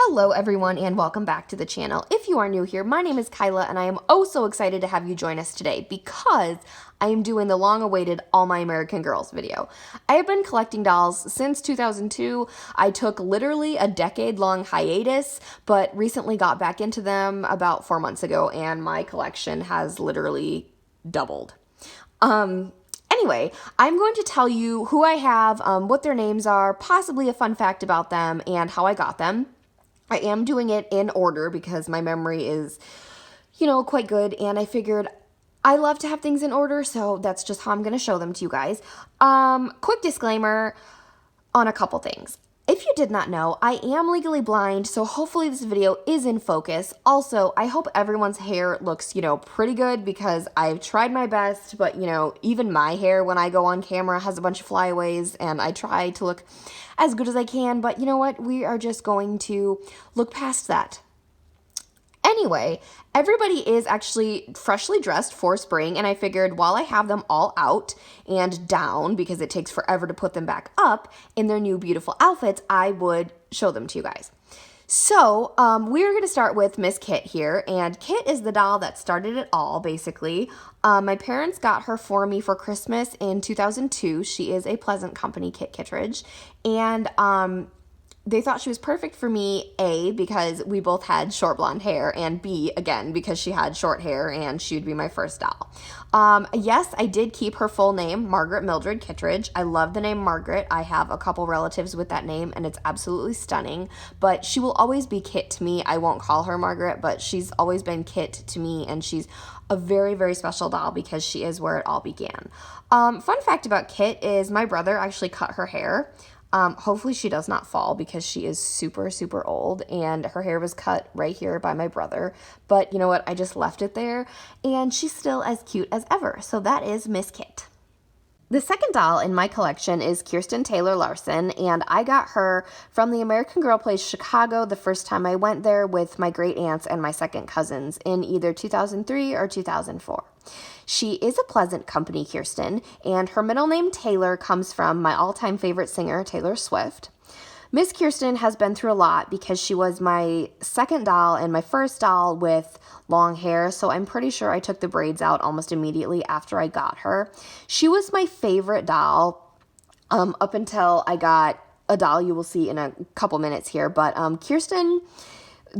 Hello everyone and welcome back to the channel. If you are new here, my name is Kyla and I am oh so excited to have you join us today because I am doing the long-awaited All My American Girls video. I have been collecting dolls since 2002. I took literally a decade-long hiatus, but recently got back into them about 4 months ago and my collection has literally doubled. Anyway, I'm going to tell you who I have, what their names are, possibly a fun fact about them, and how I got them. I am doing it in order because my memory is, quite good, and I figured I love to have things in order, so that's just how I'm going to show them to you guys. Quick disclaimer on a couple things. If you did not know, I am legally blind, so hopefully this video is in focus. Also, I hope everyone's hair looks, pretty good because I've tried my best, but, even my hair when I go on camera has a bunch of flyaways, and I try to look as good as I can, but you know what? We are just going to look past that. Anyway, everybody is actually freshly dressed for spring, and I figured while I have them all out and down, because it takes forever to put them back up in their new beautiful outfits, I would show them to you guys. So, we're going to start with Miss Kit here, and Kit is the doll that started it all, basically. My parents got her for me for Christmas in 2002. She is a Pleasant Company Kit Kittredge, and they thought she was perfect for me, A, because we both had short blonde hair, and B, again, because she had short hair and she would be my first doll. Yes, I did keep her full name, Margaret Mildred Kittredge. I love the name Margaret. I have a couple relatives with that name, and it's absolutely stunning, but she will always be Kit to me. I won't call her Margaret, but she's always been Kit to me, and she's a very, very special doll because she is where it all began. Fun fact about Kit is my brother actually cut her hair. Hopefully she does not fall because she is super, super old and her hair was cut right here by my brother. But you know what? I just left it there and she's still as cute as ever. So that is Miss Kit. The second doll in my collection is Kirsten Taylor Larson, and I got her from the American Girl Place Chicago the first time I went there with my great aunts and my second cousins in either 2003 or 2004. She is a Pleasant Company Kirsten, and her middle name Taylor comes from my all-time favorite singer, Taylor Swift. Miss Kirsten has been through a lot because she was my second doll and my first doll with long hair, so I'm pretty sure I took the braids out almost immediately after I got her. She was my favorite doll up until I got a doll you will see in a couple minutes here, but Kirsten,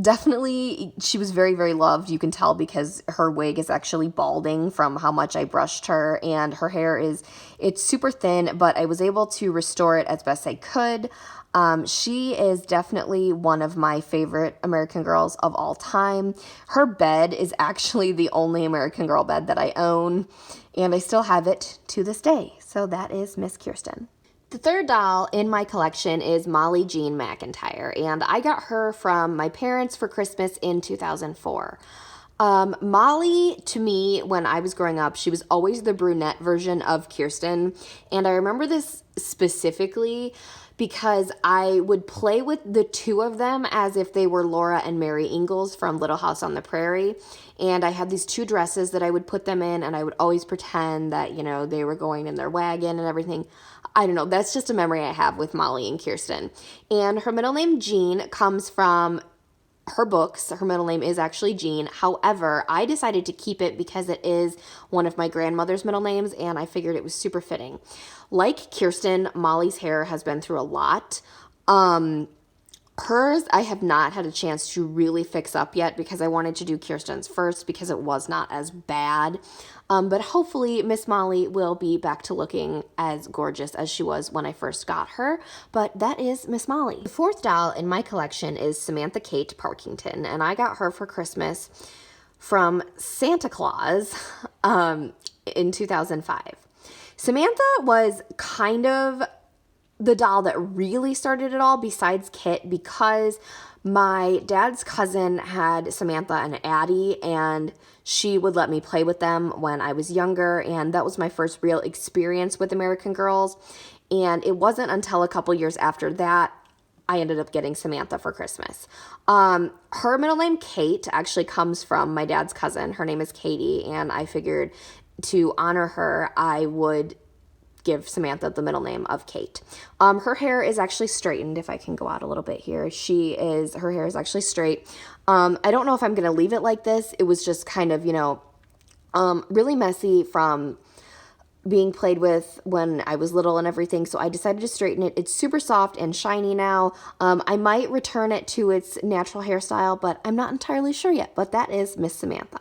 definitely, she was very, very loved. You can tell because her wig is actually balding from how much I brushed her, and her hair it's super thin, but I was able to restore it as best I could. She is definitely one of my favorite American Girls of all time. Her bed is actually the only American Girl bed that I own, and I still have it to this day. So that is Miss Kirsten. The third doll in my collection is Molly Jean McIntyre, and I got her from my parents for Christmas in 2004. Molly, to me, when I was growing up, she was always the brunette version of Kirsten, and I remember this specifically because I would play with the two of them as if they were Laura and Mary Ingalls from Little House on the Prairie, and I had these two dresses that I would put them in, and I would always pretend that, they were going in their wagon and everything. I don't know, that's just a memory I have with Molly and Kirsten. And her middle name, Jean, comes from her books. Her middle name is actually Jean. However, I decided to keep it because it is one of my grandmother's middle names, and I figured it was super fitting. Like Kirsten, Molly's hair has been through a lot. Hers, I have not had a chance to really fix up yet because I wanted to do Kirsten's first because it was not as bad. But hopefully Miss Molly will be back to looking as gorgeous as she was when I first got her. But that is Miss Molly. The fourth doll in my collection is Samantha Kate Parkington, and I got her for Christmas from Santa Claus in 2005. Samantha was kind of the doll that really started it all besides Kit because my dad's cousin had Samantha and Addie, and she would let me play with them when I was younger, and that was my first real experience with American Girls, and it wasn't until a couple years after that I ended up getting Samantha for Christmas. Her middle name, Kate, actually comes from my dad's cousin. Her name is Katie, and I figured to honor her, I would give Samantha the middle name of Kate. Her hair is actually straightened. If I can go out a little bit here, her hair is actually straight. I don't know if I'm going to leave it like this. It was just kind of, really messy from being played with when I was little and everything, so I decided to straighten it. It's super soft and shiny now. I might return it to its natural hairstyle, but I'm not entirely sure yet, but that is Miss Samantha.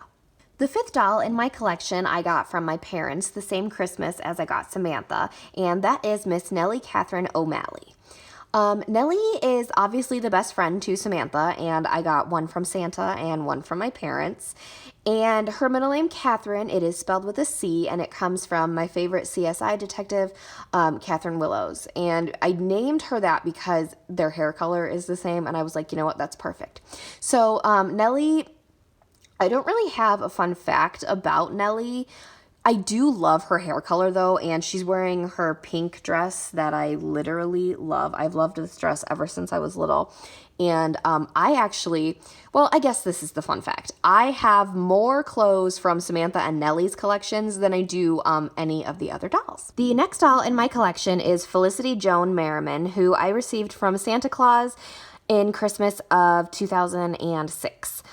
The fifth doll in my collection I got from my parents the same Christmas as I got Samantha, and that is Miss Nellie Catherine O'Malley. Nellie is obviously the best friend to Samantha, and I got one from Santa and one from my parents. And her middle name, Catherine, it is spelled with a C, and it comes from my favorite CSI detective, Catherine Willows. And I named her that because their hair color is the same, and I was like, you know what, that's perfect. So Nellie, I don't really have a fun fact about Nellie. I do love her hair color though, and she's wearing her pink dress that I literally love. I've loved this dress ever since I was little. And I guess this is the fun fact. I have more clothes from Samantha and Nellie's collections than I do any of the other dolls. The next doll in my collection is Felicity Joan Merriman, who I received from Santa Claus in Christmas of 2006.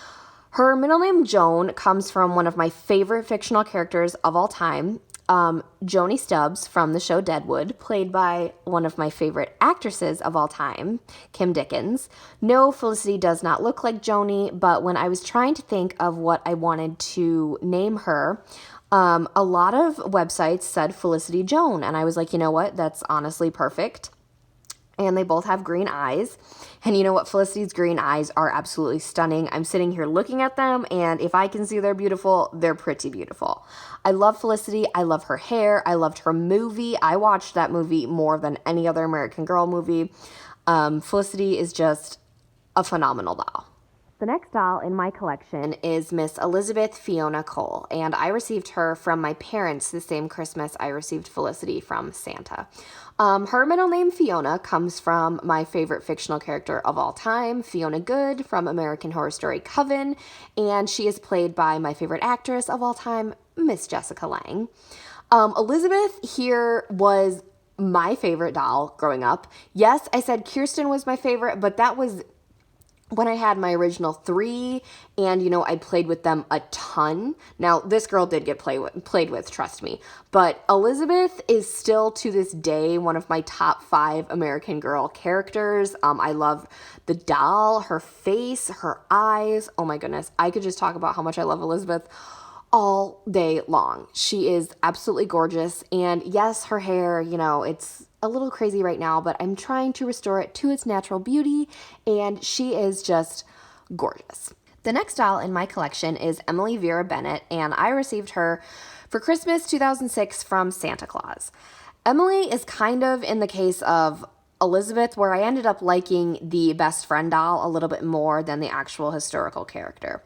Her middle name, Joan, comes from one of my favorite fictional characters of all time, Joni Stubbs from the show Deadwood, played by one of my favorite actresses of all time, Kim Dickens. No, Felicity does not look like Joni, but when I was trying to think of what I wanted to name her, a lot of websites said Felicity Joan, and I was like, you know what, that's honestly perfect. And they both have green eyes. And you know what? Felicity's green eyes are absolutely stunning. I'm sitting here looking at them, and if I can see they're beautiful, they're pretty beautiful. I love Felicity. I love her hair. I loved her movie. I watched that movie more than any other American Girl movie. Felicity is just a phenomenal doll. The next doll in my collection is Miss Elizabeth Fiona Cole, and I received her from my parents the same Christmas I received Felicity from Santa. Her middle name, Fiona, comes from my favorite fictional character of all time, Fiona Good from American Horror Story Coven, and she is played by my favorite actress of all time, Miss Jessica Lange. Elizabeth here was my favorite doll growing up. Yes, I said Kirsten was my favorite, but that was when I had my original 3, and, I played with them a ton. Now, this girl did get played with, trust me. But Elizabeth is still, to this day, one of my top 5 American Girl characters. I love the doll, her face, her eyes. Oh my goodness. I could just talk about how much I love Elizabeth all day long. She is absolutely gorgeous. And yes, her hair, it's a little crazy right now, but I'm trying to restore it to its natural beauty, and she is just gorgeous. The next doll in my collection is Emilie Vera Bennet, and I received her for Christmas 2006 from Santa Claus. Emilie is kind of in the case of Elizabeth, where I ended up liking the best friend doll a little bit more than the actual historical character.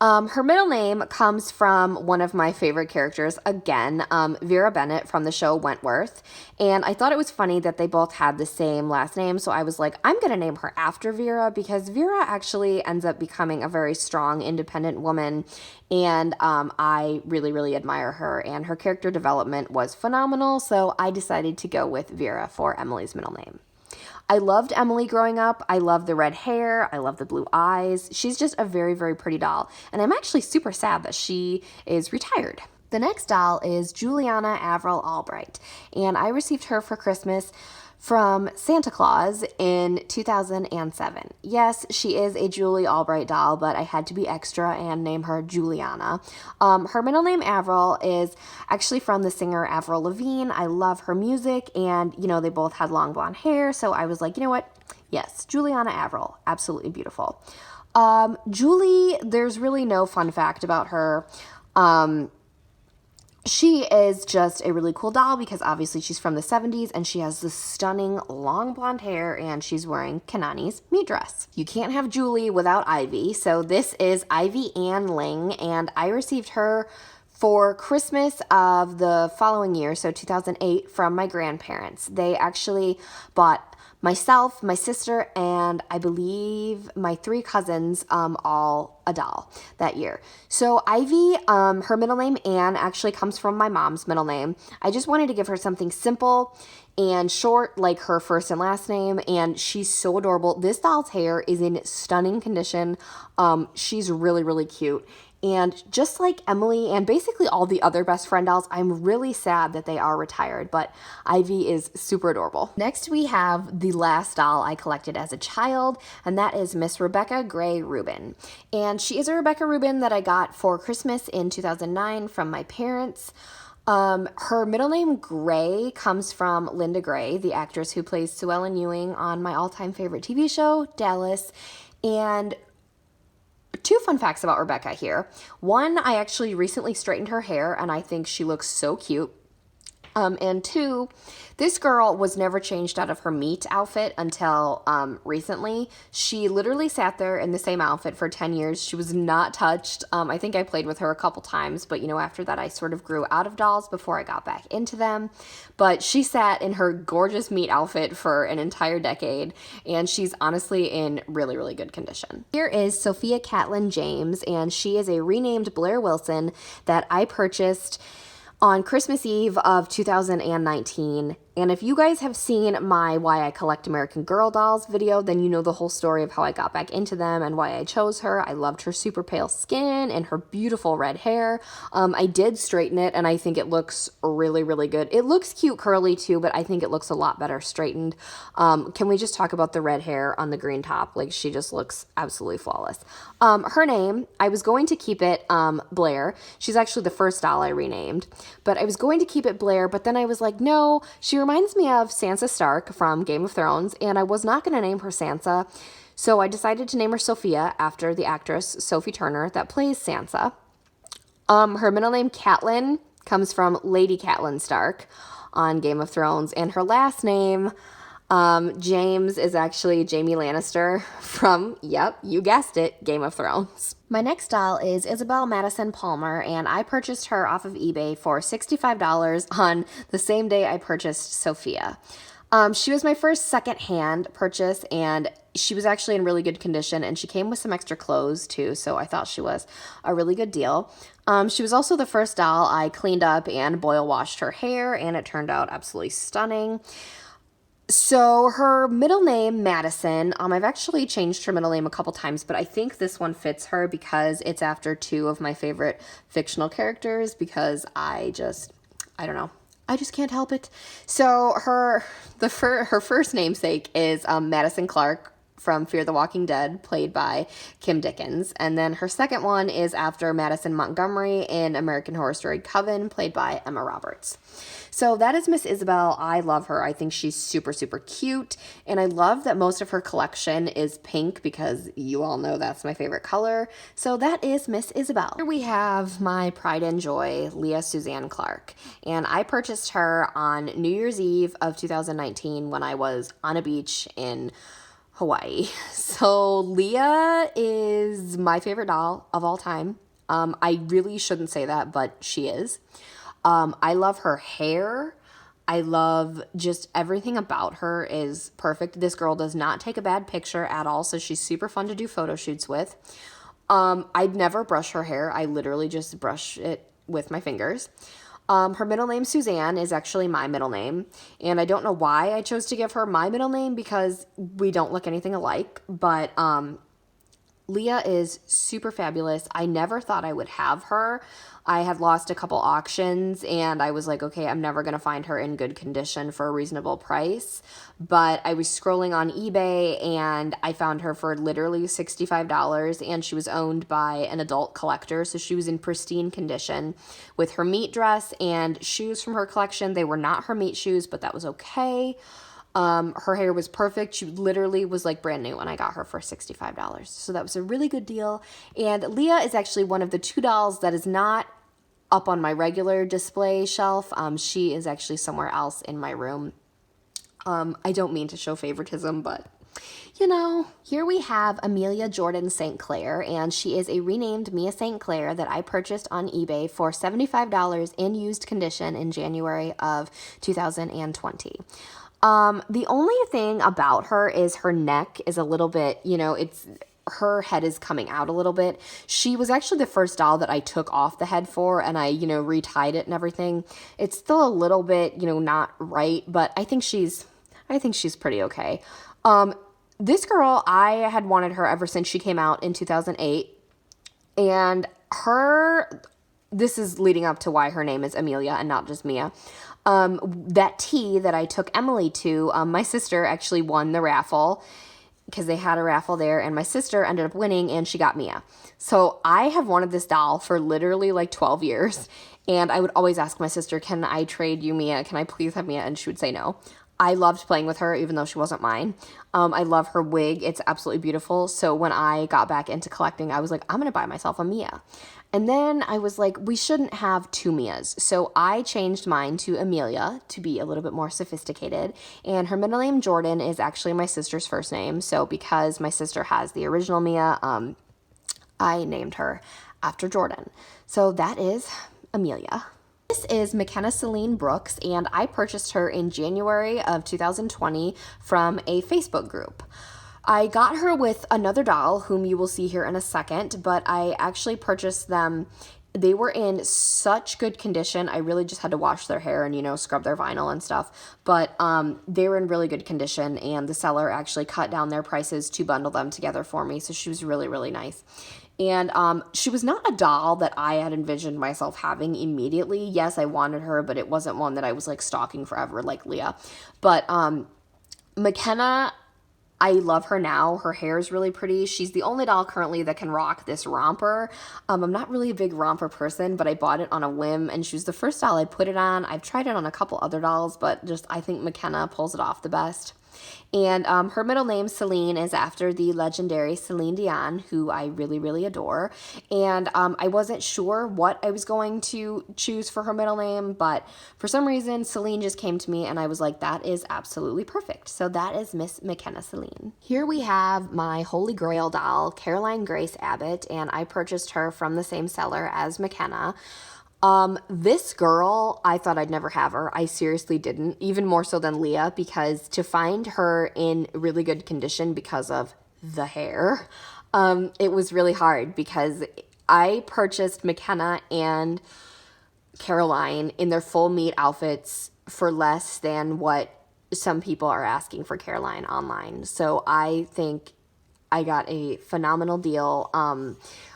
Her middle name comes from one of my favorite characters, again, Vera Bennet from the show Wentworth, and I thought it was funny that they both had the same last name, so I was like, I'm going to name her after Vera, because Vera actually ends up becoming a very strong, independent woman, and I really, really admire her, and her character development was phenomenal, so I decided to go with Vera for Emily's middle name. I loved Emilie growing up. I love the red hair. I love the blue eyes. She's just a very, very pretty doll. And I'm actually super sad that she is retired. The next doll is Julianna Avril Albright. And I received her for Christmas from Santa Claus in 2007. Yes, she is a Julie Albright doll, but I had to be extra and name her Julianna. Her middle name, Avril, is actually from the singer Avril Lavigne. I love her music, and, they both had long blonde hair, so I was like, you know what? Yes, Julianna Avril, absolutely beautiful. Julie, there's really no fun fact about her. She is just a really cool doll because obviously she's from the 70s and she has this stunning long blonde hair and she's wearing Kanani's meat dress. You can't have Julie without Ivy, so this is Ivy Ann Ling, and I received her for Christmas of the following year, so 2008, from my grandparents. They actually bought myself, my sister, and I believe my 3 cousins, all a doll that year. So Ivy, her middle name Anne actually comes from my mom's middle name. I just wanted to give her something simple and short, like her first and last name, and she's so adorable. This doll's hair is in stunning condition. She's really, really cute. And just like Emilie and basically all the other best friend dolls, I'm really sad that they are retired, but Ivy is super adorable. Next, we have the last doll I collected as a child, and that is Miss Rebecca Gray Rubin. And she is a Rebecca Rubin that I got for Christmas in 2009 from my parents. Her middle name Gray comes from Linda Gray, the actress who plays Sue Ellen Ewing on my all-time favorite TV show, Dallas. And 2 fun facts about Rebecca here. 1, I actually recently straightened her hair, and I think she looks so cute. And 2, this girl was never changed out of her meat outfit until recently. She literally sat there in the same outfit for 10 years. She was not touched. I think I played with her a couple times, but after that I sort of grew out of dolls before I got back into them. But she sat in her gorgeous meat outfit for an entire decade, and she's honestly in really, really good condition. Here is Sophia Catelyn James, and she is a renamed Blair Wilson that I purchased on Christmas Eve of 2019. And if you guys have seen my Why I Collect American Girl Dolls video, then you know the whole story of how I got back into them and why I chose her. I loved her super pale skin and her beautiful red hair. I did straighten it, and I think it looks really, really good. It looks cute curly too, but I think it looks a lot better straightened. Can we just talk about the red hair on the green top? Like, she just looks absolutely flawless. Her name, I was going to keep it Blair. She's actually the first doll I renamed, but I was going to keep it Blair, but then I was like, no, she reminds me of Sansa Stark from Game of Thrones, and I was not going to name her Sansa, so I decided to name her Sophia after the actress Sophie Turner that plays Sansa. Her middle name Catelyn comes from Lady Catelyn Stark on Game of Thrones, and her last name James is actually Jaime Lannister from, yep, you guessed it, Game of Thrones. My next doll is Isabel Madison Palmer, and I purchased her off of eBay for $65 on the same day I purchased Sophia. She was my first second-hand purchase, and she was actually in really good condition, and she came with some extra clothes too, so I thought she was a really good deal. She was also the first doll I cleaned up and boil washed her hair, and it turned out absolutely stunning. So her middle name, Madison, I've actually changed her middle name a couple times, but I think this one fits her because it's after 2 of my favorite fictional characters, because I don't know. I just can't help it. So her first namesake is Madison Clark from Fear the Walking Dead, played by Kim Dickens. And then her second one is after Madison Montgomery in American Horror Story Coven, played by Emma Roberts. So that is Miss Isabel. I love her. I think she's super, super cute. And I love that most of her collection is pink, because you all know that's my favorite color. So that is Miss Isabel. Here we have my pride and joy, Leah Suzanne Clark. And I purchased her on New Year's Eve of 2019 when I was on a beach in Hawaii. So Leah is my favorite doll of all time. I really shouldn't say that, but she is. I love her hair. I love just everything about her is perfect. This girl does not take a bad picture at all, so she's super fun to do photo shoots with. I'd never brush her hair. I literally just brush it with my fingers. Her middle name, Suzanne, is actually my middle name, and I don't know why I chose to give her my middle name because we don't look anything alike, but Leah is super fabulous. I never thought I would have her. I had lost a couple auctions, and I was like, okay, I'm never going to find her in good condition for a reasonable price. But I was scrolling on eBay, and I found her for literally $65, and she was owned by an adult collector, so she was in pristine condition with her meat dress and shoes from her collection. They were not her meat shoes, but that was okay. Her hair was perfect. She literally was like brand new when I got her for $65. So that was a really good deal. And Leah is actually one of the 2 dolls that is not up on my regular display shelf. She is actually somewhere else in my room. I don't mean to show favoritism, but you know. Here we have Amelia St Claire, and she is a renamed Mia St Claire that I purchased on eBay for $75 in used condition in January of 2020. The only thing about her is her neck is a little bit, her head is coming out a little bit. She was actually the first doll that I took off the head for, and I, retied it and everything. It's still a little bit, not right, but I think she's pretty okay. This girl, I had wanted her ever since she came out in 2008, and this is leading up to why her name is Amelia and not just Mia. That tea that I took Emilie to, my sister actually won the raffle because they had a raffle there, and my sister ended up winning and she got Mia. So I have wanted this doll for literally like 12 years, and I would always ask my sister, can I trade you Mia? Can I please have Mia? And she would say no. I loved playing with her, even though she wasn't mine. I love her wig. It's absolutely beautiful. So when I got back into collecting, I was like, I'm going to buy myself a Mia. And then I was like, we shouldn't have two Mias. So I changed mine to Amelia to be a little bit more sophisticated. And her middle name, Jordan, is actually my sister's first name. So because my sister has the original Mia, I named her after Jordan. So that is Amelia. This is McKenna Selene Brooks, and I purchased her in January of 2020 from a Facebook group. I got her with another doll, whom you will see here in a second, but I actually purchased them. They were in such good condition. I really just had to wash their hair and, scrub their vinyl and stuff. But they were in really good condition, and the seller actually cut down their prices to bundle them together for me. So she was really, really nice. And she was not a doll that I had envisioned myself having immediately. Yes, I wanted her, but it wasn't one that I was like stalking forever like Leah. But McKenna, I love her now. Her hair is really pretty. She's the only doll currently that can rock this romper. I'm not really a big romper person, but I bought it on a whim, and she was the first doll I put it on. I've tried it on a couple other dolls, but I think McKenna pulls it off the best. And her middle name, Selene, is after the legendary Celine Dion, who I really, really adore. And I wasn't sure what I was going to choose for her middle name, but for some reason, Selene just came to me, and I was like, that is absolutely perfect. So that is Miss McKenna Selene. Here we have my Holy Grail doll, Caroline Grace Abbott, and I purchased her from the same seller as McKenna. This girl, I thought I'd never have her. I seriously didn't, even more so than Leah, because to find her in really good condition because of the hair, it was really hard because I purchased McKenna and Caroline in their full meat outfits for less than what some people are asking for Caroline online. So I think I got a phenomenal deal.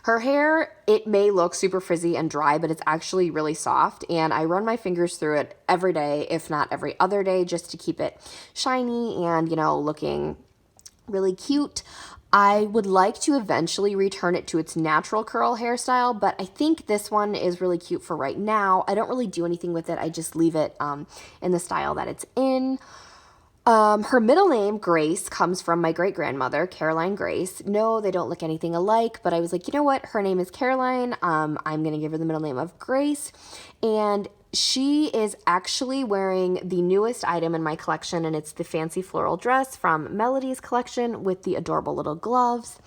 Her hair, it may look super frizzy and dry, but it's actually really soft, and I run my fingers through it every day, if not every other day, just to keep it shiny and, looking really cute. I would like to eventually return it to its natural curl hairstyle, but I think this one is really cute for right now. I don't really do anything with it. I just leave it in the style that it's in. Her middle name, Grace, comes from my great-grandmother, Caroline Grace. No, they don't look anything alike, but I was like, you know what? Her name is Caroline. I'm going to give her the middle name of Grace. And she is actually wearing the newest item in my collection, and it's the fancy floral dress from Melody's collection with the adorable little gloves.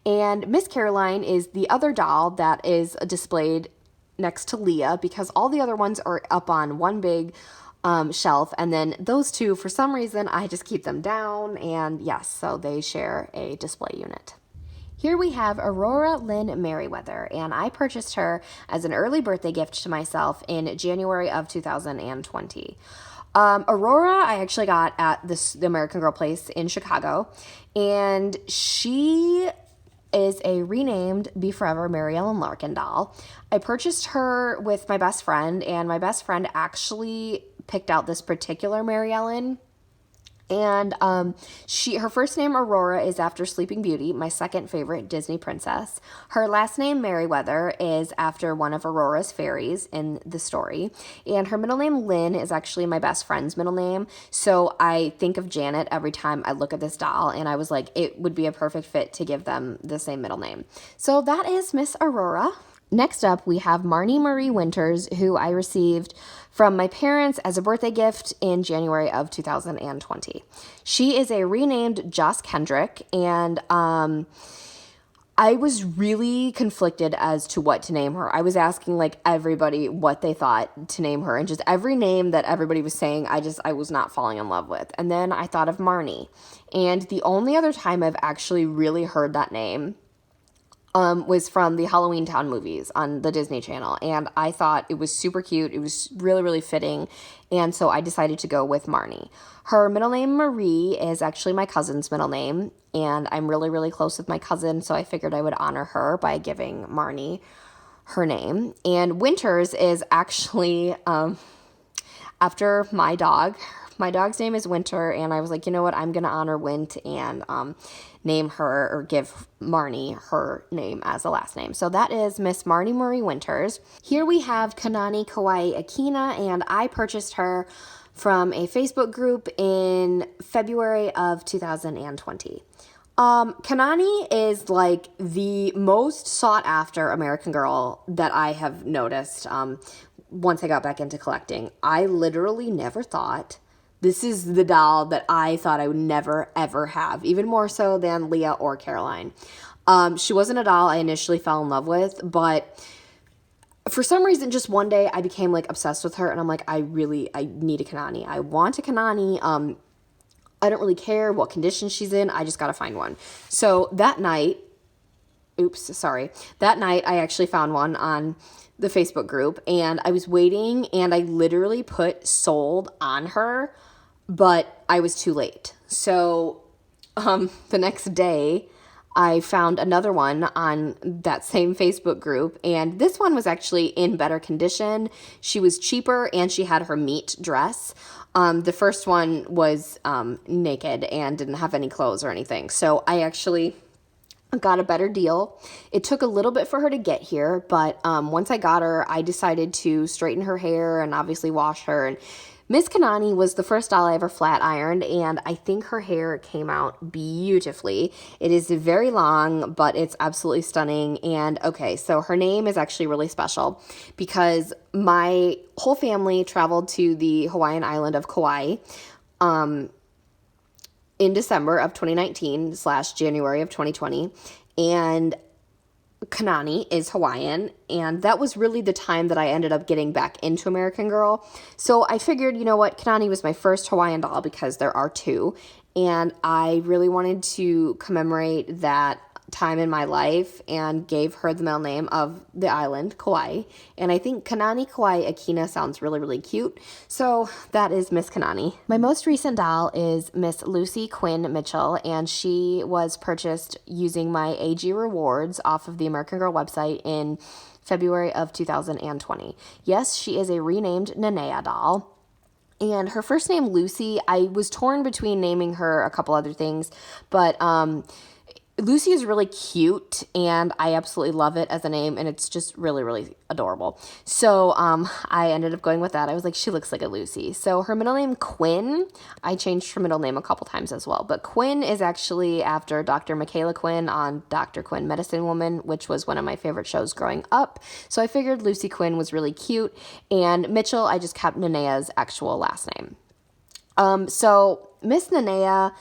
And Miss Caroline is the other doll that is displayed next to Leah, because all the other ones are up on one big shelf, and then those two, for some reason, I just keep them down, and yes, so they share a display unit. Here we have Aurora Lynne Merryweather, and I purchased her as an early birthday gift to myself in January of 2020. Aurora, I actually got at the American Girl place in Chicago, and she is a renamed Be Forever Mary Ellen Larkin doll. I purchased her with my best friend, and my best friend actually picked out this particular Mary Ellen. And her first name, Aurora, is after Sleeping Beauty, my second favorite Disney princess. Her last name, Merryweather, is after one of Aurora's fairies in the story. And her middle name, Lynne, is actually my best friend's middle name. So I think of Janet every time I look at this doll, and I was like, it would be a perfect fit to give them the same middle name. So that is Miss Aurora. Next up, we have Marnie Marie Winters, who I received from my parents as a birthday gift in January of 2020. She is a renamed Joss Kendrick, and I was really conflicted as to what to name her. I was asking like everybody what they thought to name her, and just every name that everybody was saying, I was not falling in love with. And then I thought of Marnie. And the only other time I've actually really heard that name was from the Halloween Town movies on the Disney Channel. And I thought it was super cute. It was really, really fitting. And so I decided to go with Marnie. Her middle name, Marie, is actually my cousin's middle name. And I'm really, really close with my cousin. So I figured I would honor her by giving Marnie her name. And Winters is actually after my dog. My dog's name is Winter, and I was like, you know what, I'm going to honor Wint and name her, or give Marnie her name as a last name. So that is Miss Marnie Marie Winters. Here we have Kanani Kawaii Akina, and I purchased her from a Facebook group in February of 2020. Kanani is like the most sought after American Girl that I have noticed once I got back into collecting. I literally never thought this is the doll that I thought I would never, ever have, even more so than Leah or Caroline. She wasn't a doll I initially fell in love with, but for some reason, just one day I became like obsessed with her, and I'm like, I need a Kanani. I want a Kanani. I don't really care what condition she's in. I just got to find one. So that night I actually found one on the Facebook group, and I was waiting, and I literally put sold on her, but I was too late. So the next day I found another one on that same Facebook group, and this one was actually in better condition. She was cheaper, and she had her meat dress. The first one was naked and didn't have any clothes or anything. So I actually got a better deal. It took a little bit for her to get here, but once I got her, I decided to straighten her hair and obviously wash her. And Miss Kanani was the first doll I ever flat ironed, and I think her hair came out beautifully. It is very long, but it's absolutely stunning. And okay, so her name is actually really special because my whole family traveled to the Hawaiian island of Kauai in December of 2019 / January of 2020, and Kanani is Hawaiian, and that was really the time that I ended up getting back into American Girl. So I figured, you know what, Kanani was my first Hawaiian doll because there are two, and I really wanted to commemorate that time in my life and gave her the middle name of the island, Kauai. And I think Kanani Kawaii Akina sounds really, really cute. So that is Miss Kanani. My most recent doll is Miss Lucy Quinn Mitchell, and she was purchased using my AG rewards off of the American Girl website in February of 2020. Yes, she is a renamed Nanea doll. And her first name, Lucy, I was torn between naming her a couple other things, but Lucy is really cute, and I absolutely love it as a name, and it's just really, really adorable. So I ended up going with that. I was like, she looks like a Lucy. So her middle name, Quinn, I changed her middle name a couple times as well. But Quinn is actually after Dr. Michaela Quinn on Dr. Quinn Medicine Woman, which was one of my favorite shows growing up. So I figured Lucy Quinn was really cute, and Mitchell, I just kept Nanea's actual last name. So Miss Nanea,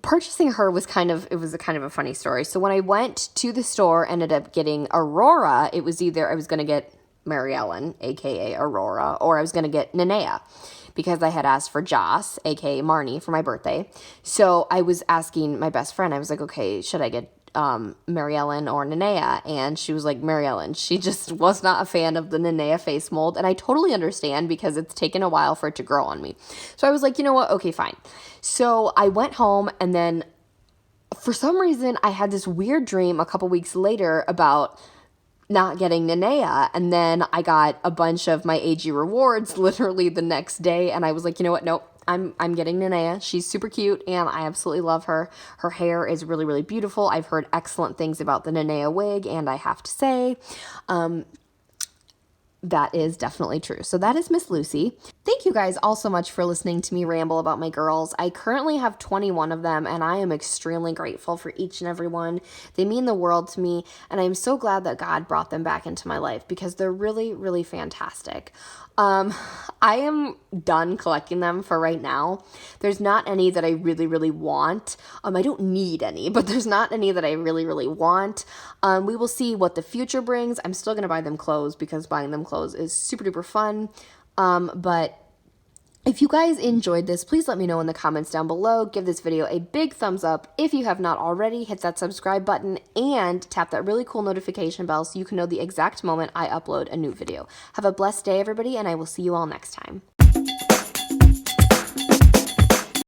purchasing her was kind of a funny story. So when I went to the store, ended up getting Aurora. It was either I was going to get Mary Ellen, aka Aurora, or I was going to get Nanea because I had asked for Joss, aka Marnie, for my birthday. So I was asking my best friend, I was like, okay, should I get Mary Ellen or Nanea? And she was like, Mary Ellen. She just was not a fan of the Nanea face mold, and I totally understand because it's taken a while for it to grow on me. So I was like, you know what? Okay, fine. So I went home, and then for some reason I had this weird dream a couple weeks later about not getting Nanea, and then I got a bunch of my AG rewards literally the next day, and I was like, you know what? Nope. I'm getting Nanea. She's super cute, and I absolutely love her. Her hair is really, really beautiful. I've heard excellent things about the Nanea wig, and I have to say, that is definitely true. So that is Miss Lucy. Thank you guys all so much for listening to me ramble about my girls. I currently have 21 of them, and I am extremely grateful for each and every one. They mean the world to me, and I'm so glad that God brought them back into my life because they're really, really fantastic. I am done collecting them for right now. There's not any that I really, really want. I don't need any, but there's not any that I really, really want. We will see what the future brings. I'm still going to buy them clothes because buying them clothes is super duper fun. But if you guys enjoyed this, please let me know in the comments down below. Give this video a big thumbs up. If you have not already, hit that subscribe button and tap that really cool notification bell so you can know the exact moment I upload a new video. Have a blessed day, everybody, and I will see you all next time.